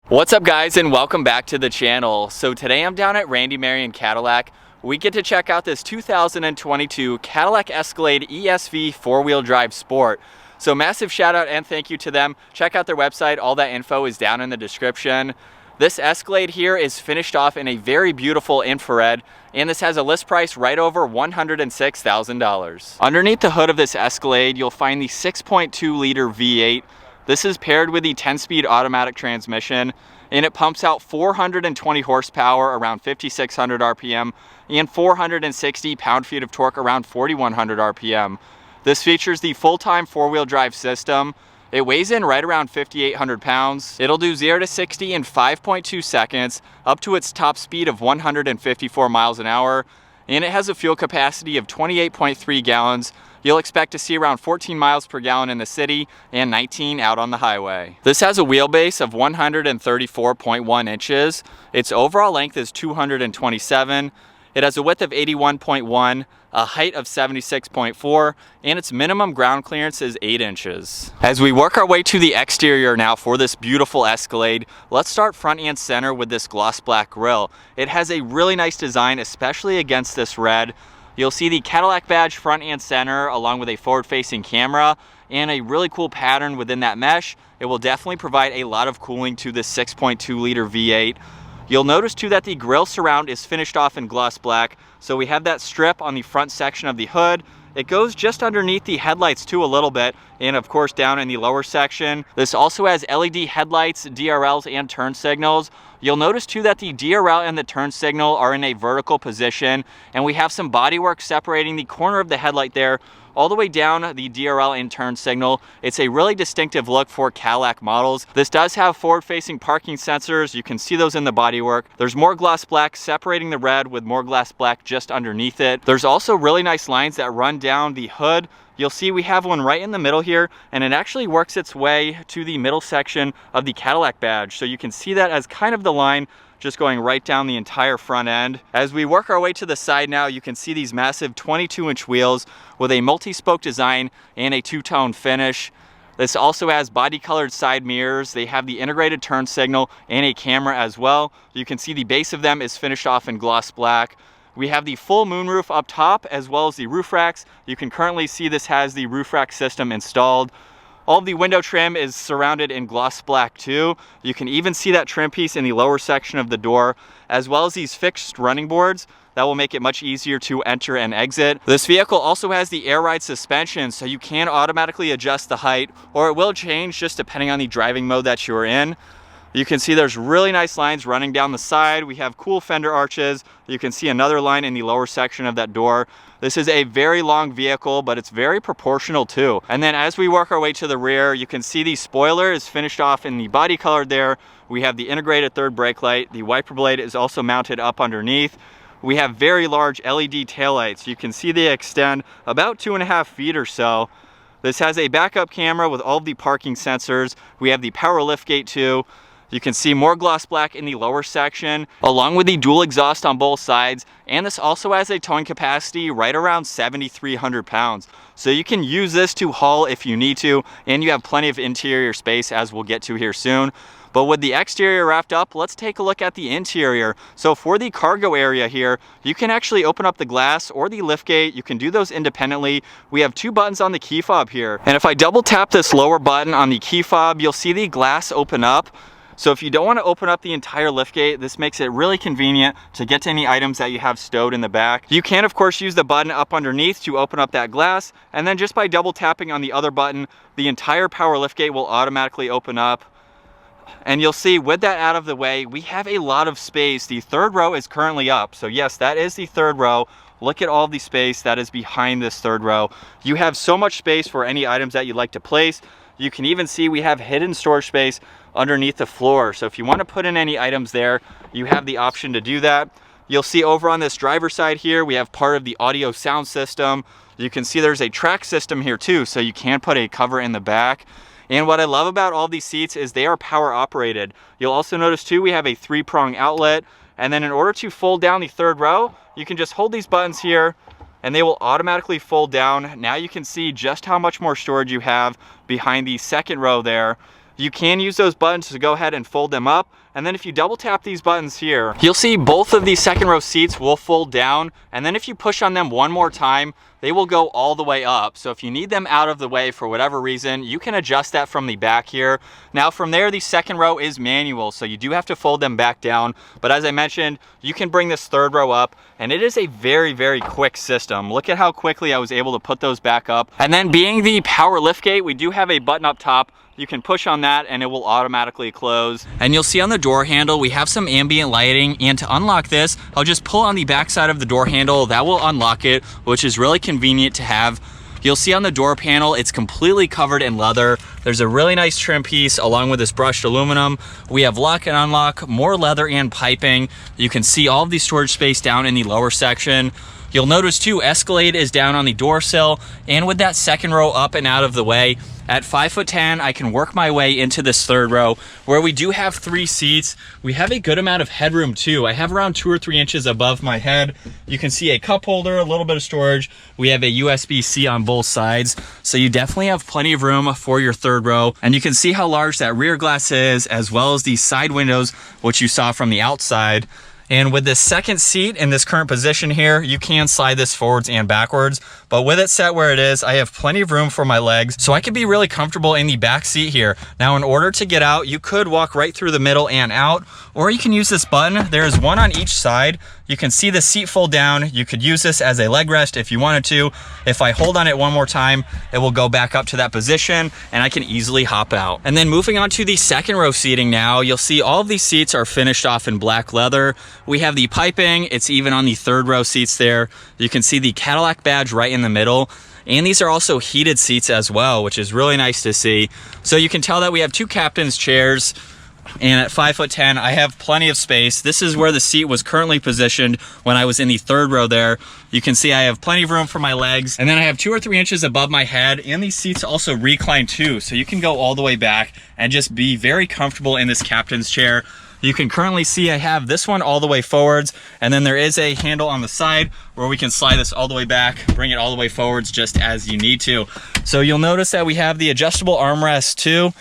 What's up guys, and welcome back to the channel. So today I'm down at Randy Marion Cadillac. We get to check out this 2022 Cadillac Escalade ESV 4-wheel drive Sport. So massive shout out and thank you to them. Check out their website, all that info is down in the description. This Escalade here is finished off in a very beautiful infrared, and this has a list price right over $106,000. Underneath the hood of this Escalade, you'll find the 6.2 liter V8. This is paired with the 10-speed automatic transmission, and it pumps out 420 horsepower around 5,600 RPM and 460 pound-feet of torque around 4,100 RPM. This features the full-time four-wheel drive system. It weighs in right around 5,800 pounds. It'll do 0 to 60 in 5.2 seconds, up to its top speed of 154 miles an hour, and it has a fuel capacity of 28.3 gallons. You'll expect to see around 14 miles per gallon in the city and 19 out on the highway. This has a wheelbase of 134.1 inches. Its overall length is 227. It has a width of 81.1, a height of 76.4, and its minimum ground clearance is 8 inches. As we work our way to the exterior now for this beautiful Escalade, let's start front and center with this gloss black grille. It has a really nice design, especially against this red. You'll see the Cadillac badge front and center along with a forward-facing camera and a really cool pattern within that mesh. It will definitely provide a lot of cooling to this 6.2 liter V8. You'll notice too that the grille surround is finished off in gloss black. So we have that strip on the front section of the hood. It goes just underneath the headlights too a little bit, and of course down in the lower section. This also has LED headlights, DRLs, and turn signals. You'll notice too that the DRL and the turn signal are in a vertical position, and we have some bodywork separating the corner of the headlight there all the way down the DRL and turn signal. It's a really distinctive look for Cadillac models. This does have forward-facing parking sensors. You can see those in the bodywork. There's more gloss black separating the red with more gloss black just underneath it. There's also really nice lines that run down the hood. You'll see we have one right in the middle here, and it actually works its way to the middle section of the Cadillac badge. So you can see that as kind of the line just going right down the entire front end. As we work our way to the side now, you can see these massive 22-inch wheels with a multi-spoke design and a two-tone finish. This also has body-colored side mirrors. They have the integrated turn signal and a camera as well. You can see the base of them is finished off in gloss black. We have the full moonroof up top as well as the roof racks. You can currently see this has the roof rack system installed. All of the window trim is surrounded in gloss black too. You can even see that trim piece in the lower section of the door, as well as these fixed running boards that will make it much easier to enter and exit. This vehicle also has the air ride suspension, so you can automatically adjust the height, or it will change just depending on the driving mode that you're in. You can see there's really nice lines running down the side. We have cool fender arches. You can see another line in the lower section of that door. This is a very long vehicle, but it's very proportional too. And then as we work our way to the rear, you can see the spoiler is finished off in the body color there. We have the integrated third brake light. The wiper blade is also mounted up underneath. We have very large LED taillights. You can see they extend about 2.5 feet or so. This has a backup camera with all of the parking sensors. We have the power liftgate too. You can see more gloss black in the lower section, along with the dual exhaust on both sides, and this also has a towing capacity right around 7,300 pounds. So you can use this to haul if you need to, and you have plenty of interior space, as we'll get to here soon. But with the exterior wrapped up, let's take a look at the interior. So for the cargo area here, you can actually open up the glass or the liftgate. You can do those independently. We have 2 buttons on the key fob here. And if I double tap this lower button on the key fob, you'll see the glass open up. So if you don't want to open up the entire liftgate, this makes it really convenient to get to any items that you have stowed in the back. You can of course use the button up underneath to open up that glass, and then just by double tapping on the other button, the entire power liftgate will automatically open up. And you'll see with that out of the way, we have a lot of space. The third row is currently up. So yes, that is the third row. Look at all the space that is behind this third row. You have so much space for any items that you'd like to place. You can even see we have hidden storage space underneath the floor. So if you want to put in any items there, you have the option to do that. You'll see over on this driver's side here, we have part of the audio sound system. You can see there's a track system here too, so you can put a cover in the back. And what I love about all these seats is they are power operated. You'll also notice too, we have a 3-prong outlet. And then in order to fold down the third row, you can just hold these buttons here and they will automatically fold down. Now you can see just how much more storage you have behind the second row there. you can use those buttons to go ahead and fold them up. And then if you double tap these buttons here, you'll see both of these second row seats will fold down. And then if you push on them one more time, they will go all the way up. So if you need them out of the way for whatever reason, you can adjust that from the back here. Now from there, the second row is manual, so you do have to fold them back down. But as I mentioned, you can bring this third row up, and it is a very, very quick system. Look at how quickly I was able to put those back up. And then being the power liftgate, we do have a button up top. You can push on that and it will automatically close. And you'll see on the door handle, we have some ambient lighting. And to unlock this, I'll just pull on the back side of the door handle. That will unlock it, which is really convenient to have. You'll see on the door panel, it's completely covered in leather. There's a really nice trim piece along with this brushed aluminum. We have lock and unlock, more leather and piping. You can see all of the storage space down in the lower section. You'll notice too, Escalade is down on the door sill, and with that second row up and out of the way, at 5'10", I can work my way into this third row where we do have 3 seats. We have a good amount of headroom too. I have around 2 or 3 inches above my head. You can see a cup holder, a little bit of storage. We have a USB-C on both sides. So you definitely have plenty of room for your third row. And you can see how large that rear glass is, as well as these side windows, which you saw from the outside. And with this second seat in this current position here, you can slide this forwards and backwards. But with it set where it is, I have plenty of room for my legs, so I can be really comfortable in the back seat here. Now, in order to get out, you could walk right through the middle and out, or you can use this button. There is one on each side. You can see the seat fold down. You could use this as a leg rest if you wanted to. If I hold on it one more time, it will go back up to that position and I can easily hop out. And then moving on to the second row seating now, you'll see all of these seats are finished off in black leather. We have the piping. It's even on the third row seats there. You can see the Cadillac badge right in the middle. And these are also heated seats as well, which is really nice to see. So you can tell that we have 2 captain's chairs. And at 5'10", I have plenty of space. This is where the seat was currently positioned when I was in the third row there. You can see I have plenty of room for my legs. And then I have 2 or 3 inches above my head. And these seats also recline too. So you can go all the way back and just be very comfortable in this captain's chair. You can currently see I have this one all the way forwards, and then there is a handle on the side where we can slide this all the way back, bring it all the way forwards just as you need to. So you'll notice that we have the adjustable armrest too.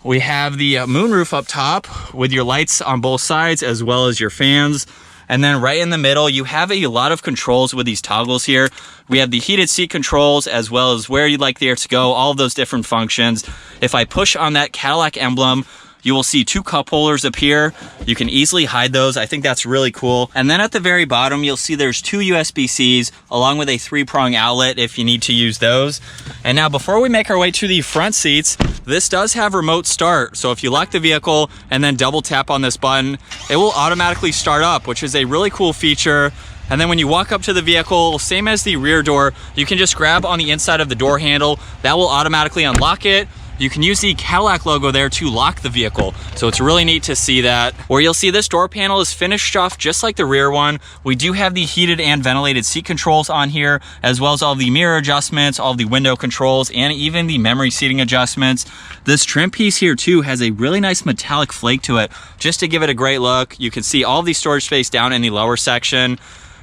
We have the moonroof up top with your lights on both sides as well as your fans. And then right in the middle, you have a lot of controls with these toggles here. We have the heated seat controls as well as where you'd like the air to go, all of those different functions. If I push on that Cadillac emblem, you will see 2 cup holders up here. You can easily hide those. I think that's really cool. And then at the very bottom, you'll see there's 2 USB-Cs along with a 3-prong outlet if you need to use those. And now before we make our way to the front seats, this does have remote start. So if you lock the vehicle and then double tap on this button, it will automatically start up, which is a really cool feature. And then when you walk up to the vehicle, same as the rear door, you can just grab on the inside of the door handle. That will automatically unlock it. You can use the Cadillac logo there to lock the vehicle. So it's really neat to see that. Where you'll see this door panel is finished off just like the rear one. We do have the heated and ventilated seat controls on here, as well as all the mirror adjustments, all the window controls, and even the memory seating adjustments. This trim piece here too has a really nice metallic flake to it, just to give it a great look. You can see all the storage space down in the lower section.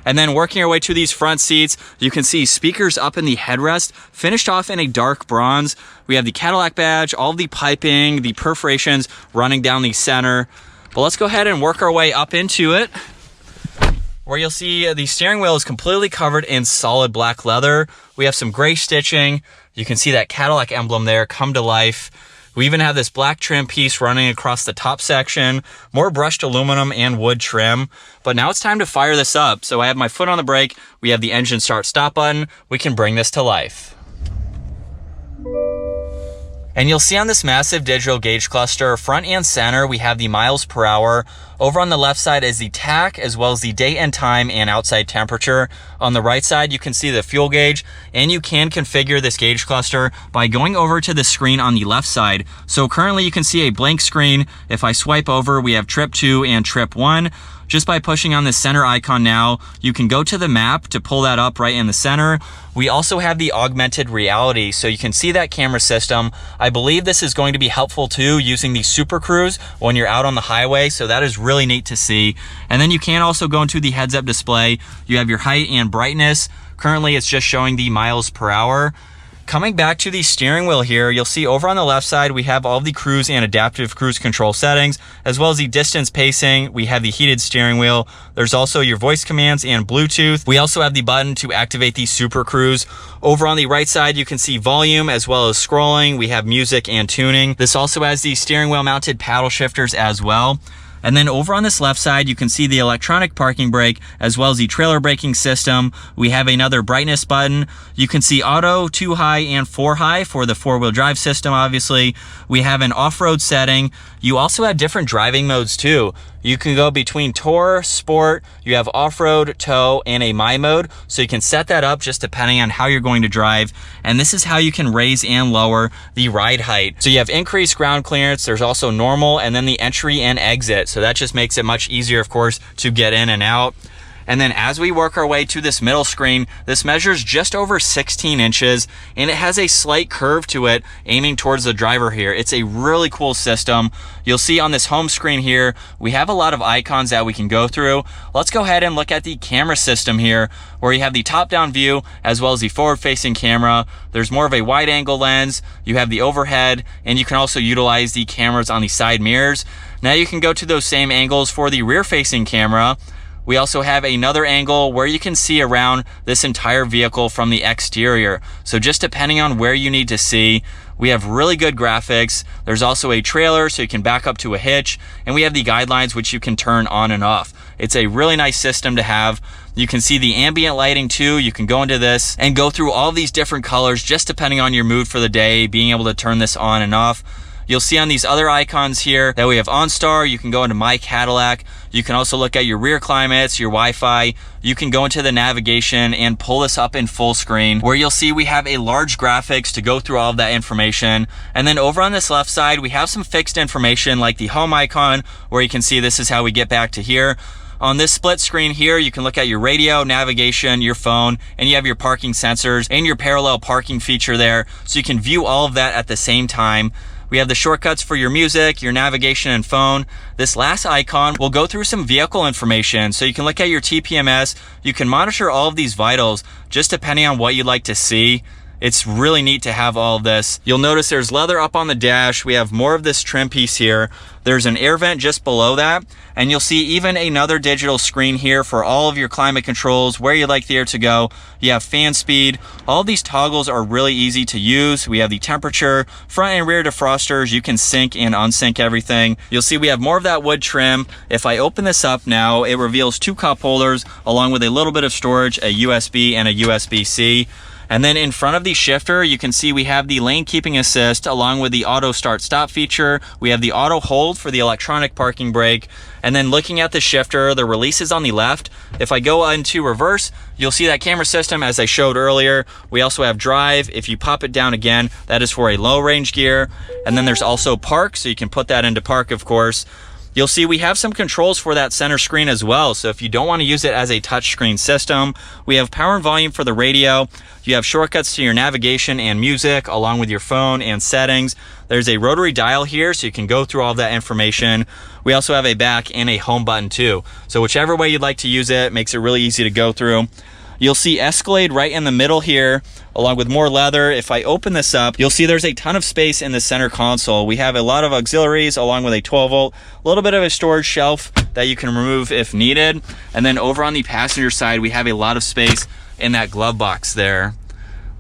And then working our way to these front seats, you can see speakers up in the headrest, finished off in a dark bronze. We have the Cadillac badge, all the piping, the perforations running down the center. But let's go ahead and work our way up into it, where you'll see the steering wheel is completely covered in solid black leather. We have some gray stitching. You can see that Cadillac emblem there come to life. We even have this black trim piece running across the top section, more brushed aluminum and wood trim. But now it's time to fire this up. So I have my foot on the brake. We have the engine start stop button. We can bring this to life. And you'll see on this massive digital gauge cluster, front and center, we have the miles per hour. Over on the left side is the tach, as well as the date and time and outside temperature. On the right side, you can see the fuel gauge, and you can configure this gauge cluster by going over to the screen on the left side. So currently you can see a blank screen. If I swipe over, we have trip 2 and trip 1. Just by pushing on the center icon now, you can go to the map to pull that up right in the center. We also have the augmented reality, so you can see that camera system. I believe this is going to be helpful too, using the Super Cruise when you're out on the highway, so that is really neat to see. And then you can also go into the heads-up display. You have your height and brightness. Currently, it's just showing the miles per hour. Coming back to the steering wheel here, you'll see over on the left side, we have all of the cruise and adaptive cruise control settings, as well as the distance pacing. We have the heated steering wheel. There's also your voice commands and Bluetooth. We also have the button to activate the Super Cruise. Over on the right side, you can see volume as well as scrolling. We have music and tuning. This also has the steering wheel mounted paddle shifters as well. And then over on this left side, you can see the electronic parking brake as well as the trailer braking system. We have another brightness button. You can see auto, 2 high and 4 high for the 4-wheel drive system, obviously. We have an off-road setting. You also have different driving modes too. You can go between Tour, Sport, you have Off-Road, Tow, and a My mode. So you can set that up just depending on how you're going to drive. And this is how you can raise and lower the ride height. So you have increased ground clearance, there's also normal, and then the entry and exit. So that just makes it much easier, of course, to get in and out. And then as we work our way to this middle screen, this measures just over 16 inches and it has a slight curve to it aiming towards the driver here. It's a really cool system. You'll see on this home screen here, we have a lot of icons that we can go through. Let's go ahead and look at the camera system here, where you have the top-down view as well as the forward-facing camera. There's more of a wide-angle lens. You have the overhead, and you can also utilize the cameras on the side mirrors. Now you can go to those same angles for the rear-facing camera. We also have another angle where you can see around this entire vehicle from the exterior. So just depending on where you need to see, we have really good graphics. There's also a trailer so you can back up to a hitch, and we have the guidelines which you can turn on and off. It's a really nice system to have. You can see the ambient lighting too. You can go into this and go through all these different colors just depending on your mood for the day, being able to turn this on and off. You'll see on these other icons here that we have OnStar. You can go into My Cadillac. You can also look at your rear climates, your Wi-Fi. You can go into the navigation and pull this up in full screen, where you'll see we have a large graphics to go through all of that information. And then over on this left side, we have some fixed information like the home icon, where you can see this is how we get back to here. On this split screen here, you can look at your radio, navigation, your phone, and you have your parking sensors and your parallel parking feature there. So you can view all of that at the same time. We have the shortcuts for your music, your navigation, and phone. This last icon will go through some vehicle information. So you can look at your TPMS. You can monitor all of these vitals just depending on what you'd like to see. It's really neat to have all of this. You'll notice there's leather up on the dash. We have more of this trim piece here. There's an air vent just below that. And you'll see even another digital screen here for all of your climate controls, where you'd like the air to go. You have fan speed. All of these toggles are really easy to use. We have the temperature, front and rear defrosters. You can sync and unsync everything. You'll see we have more of that wood trim. If I open this up now, it reveals 2 cup holders along with a little bit of storage, a USB and a USB-C. And then in front of the shifter, you can see we have the lane keeping assist along with the auto start stop feature. We have the auto hold for the electronic parking brake. And then looking at the shifter, the release is on the left. If I go into reverse, you'll see that camera system as I showed earlier. We also have drive. If you pop it down again, that is for a low range gear. And then there's also park, so you can put that into park, of course. You'll see we have some controls for that center screen as well. So if you don't want to use it as a touchscreen system, we have power and volume for the radio. You have shortcuts to your navigation and music along with your phone and settings. There's a rotary dial here so you can go through all of that information. We also have a back and a home button too. So whichever way you'd like to use it, makes it really easy to go through. You'll see Escalade right in the middle here, along with more leather. If I open this up, you'll see there's a ton of space in the center console. We have a lot of auxiliaries along with a 12 volt, a little bit of a storage shelf that you can remove if needed. And then over on the passenger side, we have a lot of space in that glove box there.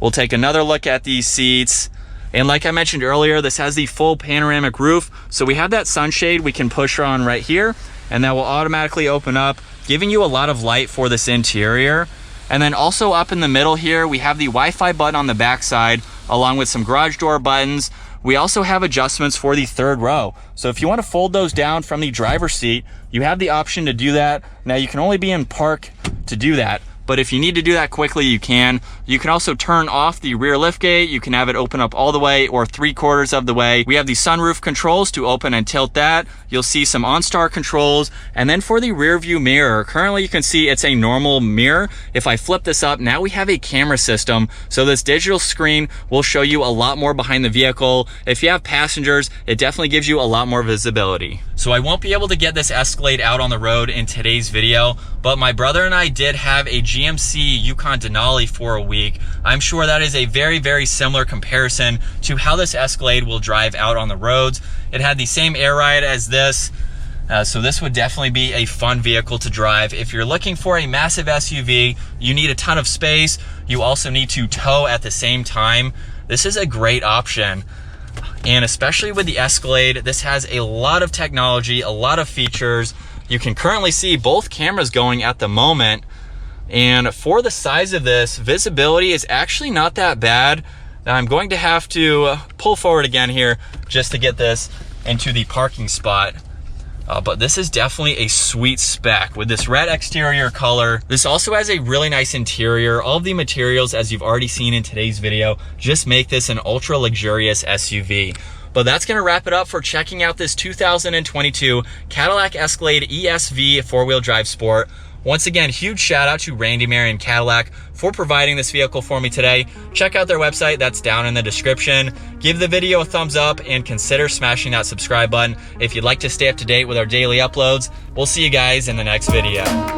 We'll take another look at these seats. And like I mentioned earlier, this has the full panoramic roof. So we have that sunshade we can push on right here, and that will automatically open up, giving you a lot of light for this interior. And then also up in the middle here, we have the Wi-Fi button on the back side, along with some garage door buttons. We also have adjustments for the third row. So if you want to fold those down from the driver's seat, you have the option to do that. Now you can only be in park to do that, but if you need to do that quickly, you can. You can also turn off the rear liftgate. You can have it open up all the way or 3/4 of the way. We have the sunroof controls to open and tilt that. You'll see some OnStar controls. And then for the rear view mirror, currently you can see it's a normal mirror. If I flip this up, now we have a camera system. So this digital screen will show you a lot more behind the vehicle. If you have passengers, it definitely gives you a lot more visibility. So I won't be able to get this Escalade out on the road in today's video, but my brother and I did have a GMC Yukon Denali for a week, I'm sure that is a very, very similar comparison to how this Escalade will drive out on the roads. It had the same air ride as this, so this would definitely be a fun vehicle to drive. If you're looking for a massive SUV, you need a ton of space, you also need to tow at the same time, this is a great option. And especially with the Escalade, this has a lot of technology, a lot of features. You can currently see both cameras going at the moment. And for the size of this, visibility is actually not that bad. Now I'm going to have to pull forward again here just to get this into the parking spot. But this is definitely a sweet spec with this red exterior color. This also has a really nice interior. All of the materials, as you've already seen in today's video, just make this an ultra luxurious SUV. But that's gonna wrap it up for checking out this 2022 Cadillac Escalade ESV 4-wheel drive sport. Once again, huge shout out to Randy Marion Cadillac for providing this vehicle for me today. Check out their website, that's down in the description. Give the video a thumbs up and consider smashing that subscribe button if you'd like to stay up to date with our daily uploads. We'll see you guys in the next video.